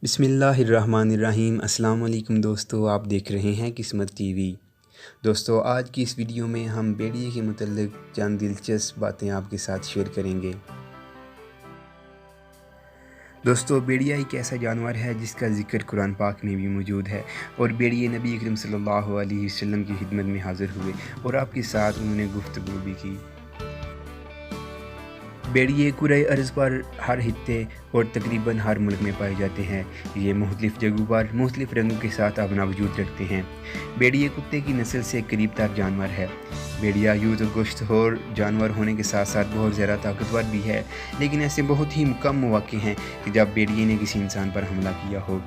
बिस्मिल्लाहिर्रहमानिर्रहीम। अस्सलाम वालेकुम दोस्तों, आप देख रहे हैं किस्मत टीवी। दोस्तों, आज की इस वीडियो में हम भेड़िए के मुतल्लिक़ चंद दिलचस्प बातें आपके साथ शेयर करेंगे। दोस्तों, भेड़िया एक ऐसा जानवर है जिसका ज़िक्र कुरान पाक में भी मौजूद है और भेड़िए नबी अकरम सल्लल्लाहु अलैहि वसल्लम की खिदमत में हाज़िर हुए और आपके साथ उन्होंने गुफ्तगू भी की। भेड़िए कुराए अर्ज़ पर हर खित्ते और तकरीबन हर मुल्क में पाए जाते हैं। ये मुख्तलिफ़ जगहों पर मुख्तलिफ़ रंगों के साथ अपना वजूद रखते हैं। भेड़िए कुत्ते की नस्ल से करीब तर जानवर है। भेड़िया यूँ तो गोश्तखोर जानवर होने के साथ साथ बहुत ज़्यादा ताकतवर भी है, लेकिन ऐसे बहुत ही कम मौक़े हैं कि जब भेड़िए ने किसी इंसान पर हमला किया हो।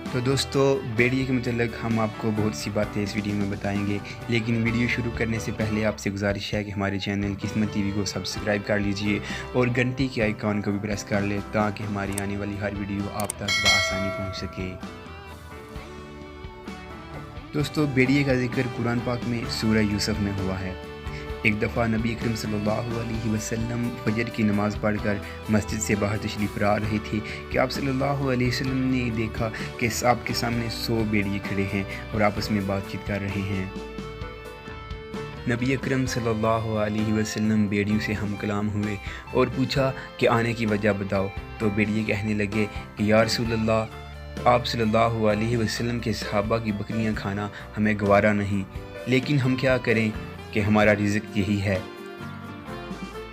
तो दोस्तों, भेड़िए के मुतल्लिक़ हम आपको बहुत सी बातें इस वीडियो में बताएंगे, लेकिन वीडियो शुरू करने से पहले आपसे गुजारिश है कि हमारे चैनल किस्मत टीवी को सब्सक्राइब कर लीजिए और घंटी के आइकॉन को भी प्रेस कर लें ताकि हमारी आने वाली हर वीडियो आप तक बआसानी पहुंच सके। दोस्तों, भेड़िए का जिक्र कुरान पाक में सूरह यूसुफ में हुआ है। एक दफ़ा नबी अकरम सल्लल्लाहु अलैहि वसल्लम फजर की नमाज़ पढ़कर मस्जिद से बाहर तशरीफ़ ला रहे थे कि आप सल्लल्लाहु अलैहि वसल्लम ने देखा कि आपके सामने 100 भेड़िए खड़े हैं और आपस में बातचीत कर रहे हैं। नबी अकरम सल्लल्लाहु अलैहि वसल्लम भेड़ियों से हम कलाम हुए और पूछा कि आने की वजह बताओ। तो भेड़िए कहने लगे कि या रसूल अल्लाह, आप सल्लल्लाहु अलैहि वसल्लम के सहाबा की बकरियां खाना हमें गवारा नहीं, लेकिन हम क्या करें कि हमारा रिज़्क़ यही है।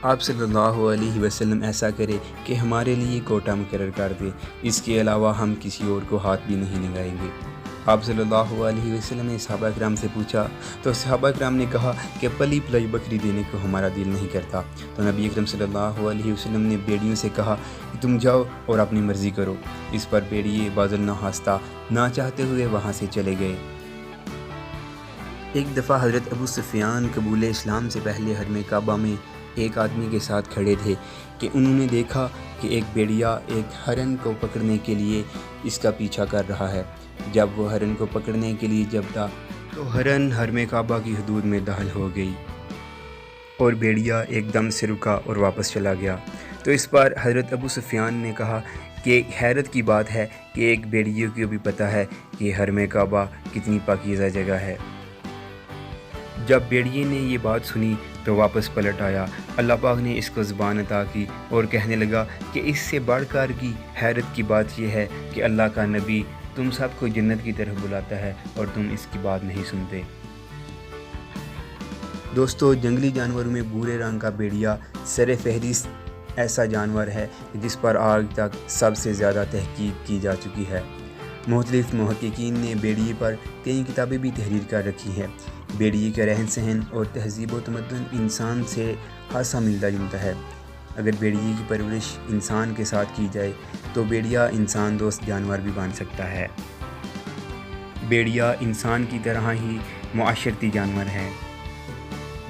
आप सल्लल्लाहु अलैहि वसल्लम ऐसा करे कि हमारे लिए कोटा मुकर्रर कर दे, इसके अलावा हम किसी और को हाथ भी नहीं लगाएंगे। आप सल्लल्लाहु अलैहि वसल्लम ने सहाबा किराम से पूछा तो सहाबा किराम ने कहा कि पली पलाई बकरी देने को हमारा दिल नहीं करता। तो नबी अकरम सल्लल्लाहु अलैहि वसल्लम ने भेड़ियों से कहा कि तुम जाओ और अपनी मर्ज़ी करो। इस पर भेड़िए बाज़ल न हंसता ना चाहते हुए वहाँ से चले गए। एक दफ़ा हज़रत अबू सुफ़ियान कबूल इस्लाम से पहले हरम काबा में एक आदमी के साथ खड़े थे कि उन्होंने देखा कि एक भेड़िया एक हरन को पकड़ने के लिए इसका पीछा कर रहा है। जब वो हरन को पकड़ने के लिए जबता तो हरन हरम काबा की हदूद में दाखिल हो गई और भेड़िया एकदम से रुका और वापस चला गया। तो इस पर हज़रत अबू सुफ़ियान ने कहा कि हैरत की बात है कि एक भेड़िए को भी पता है कि हरम काबा कितनी पाकीज़ा जगह है। जब भेड़िए ने ये बात सुनी तो वापस पलट आया। अल्लाह पाक ने इसको ज़ुबान अता की और कहने लगा कि इससे बढ़कर की हैरत की बात यह है कि अल्लाह का नबी तुम सबको जन्नत की तरफ बुलाता है और तुम इसकी बात नहीं सुनते। दोस्तों, जंगली जानवरों में भूरे रंग का भेड़िया सर फहरिस्त ऐसा जानवर है जिस पर आज तक सबसे ज़्यादा तहकीक की जा चुकी है। मुख्तलिफ़ मुहक्किकीन ने भेड़िए पर कई किताबें भी तहरीर कर रखी हैं। भेड़िए का रहन सहन और तहज़ीब व तमद्दुन इंसान से खासा मिलता जुलता है। अगर भेड़िए की परवरिश इंसान के साथ की जाए तो भेड़िया इंसान दोस्त जानवर भी बन सकता है। भेड़िया इंसान की तरह ही मुआशरती जानवर है।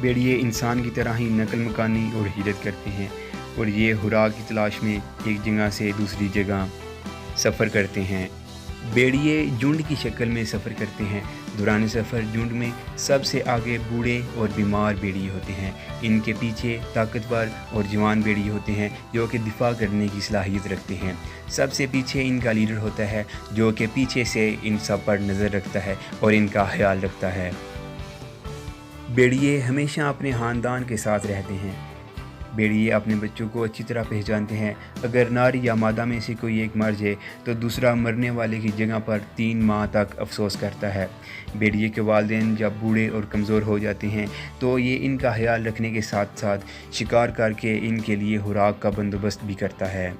भेड़िए इंसान की तरह ही नकल मकानी और हिजरत करते हैं और ये खुराक की तलाश में एक जगह से दूसरी जगह सफ़र करते हैं। भेड़िए झुंड की शक्ल में सफ़र करते हैं। दौरान सफ़र झुंड में सबसे आगे बूढ़े और बीमार भेड़िए होते हैं। इनके पीछे ताकतवर और जवान भेड़िए होते हैं जो कि दिफा करने की सलाहियत रखते हैं। सबसे पीछे इनका लीडर होता है जो कि पीछे से इन सब पर नज़र रखता है और इनका ख्याल रखता है। भेड़िए हमेशा अपने ख़ानदान के साथ रहते हैं। भेड़िए अपने बच्चों को अच्छी तरह पहचानते हैं। अगर नारी या मादा में से कोई एक मर जाए तो दूसरा मरने वाले की जगह पर 3 माह तक अफसोस करता है। भेड़िए के वालिदैन जब बूढ़े और कमज़ोर हो जाते हैं तो ये इनका ख्याल रखने के साथ साथ शिकार करके इनके लिए खुराक का बंदोबस्त भी करता है।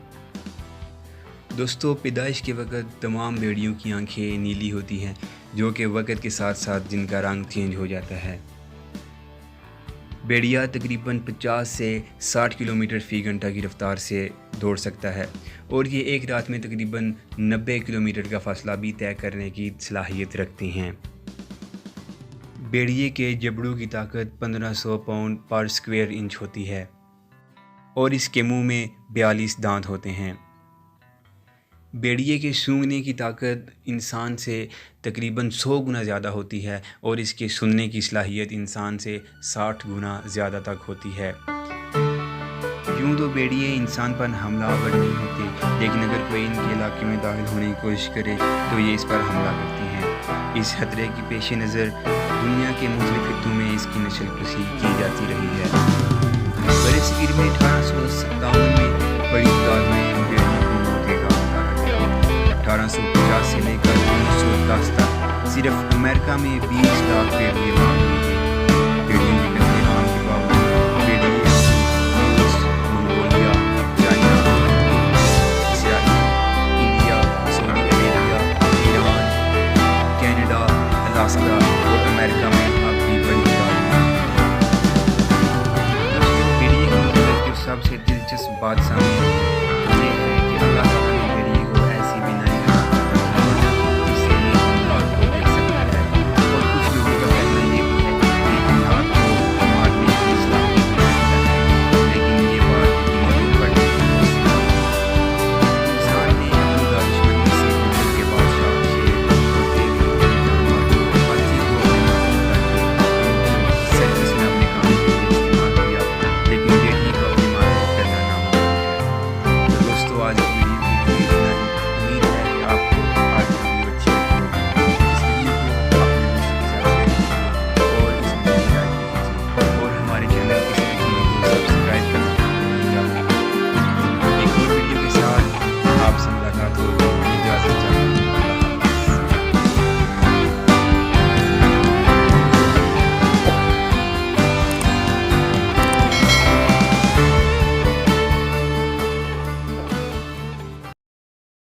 दोस्तों, पैदाइश के वक़्त तमाम भेड़ियों की आँखें नीली होती हैं जो कि वक़्त के साथ साथ जिनका रंग चेंज हो जाता है। भेड़िया तकरीबन 50 से 60 किलोमीटर फ़ी घंटा की रफ़्तार से दौड़ सकता है और ये एक रात में तकरीबन 90 किलोमीटर का फ़ासला भी तय करने की सलाहियत रखते हैं। भेड़िए के जबड़ों की ताकत 1500 पाउंड पर स्क्वायर इंच होती है और इसके मुंह में 42 दांत होते हैं। भेड़िए के सूंघने की ताकत इंसान से तकरीबन 100 गुना ज़्यादा होती है और इसके सुनने की सलाहियत इंसान से 60 गुना ज़्यादा तक होती है। یوں تو بھیڑیے انسان پر حملہ آور نہیں ہوتے، لیکن اگر کوئی ان کے علاقے میں داخل ہونے کی کوشش کرے تو یہ اس پر حملہ کرتی ہیں۔ اس خطرے کی پیش نظر دنیا کے مختلف خطوں میں اس کی نسل کشی کی جاتی رہی ہے۔ برصغیر میں 1857 میں بڑی تعداد میں بھیڑیوں کو موت کے گھاٹ اتارا گیا۔ 1850 سے لے کر 1910 تک صرف امریکہ میں 20 لاکھ بھیڑیے مار دیے گئے۔ بھیڑیوں کے قتل عام کے باوجود بھیڑیے روس، منگولیا، چائنا، اسرائیل، انڈیا، سعودی عربیہ، ایران، کینیڈا، الاسکا اور امریکہ میں اب بھی بڑی تعداد میں ہیں۔ بھیڑیے کی قتل کی سب سے دلچسپ بات سامنے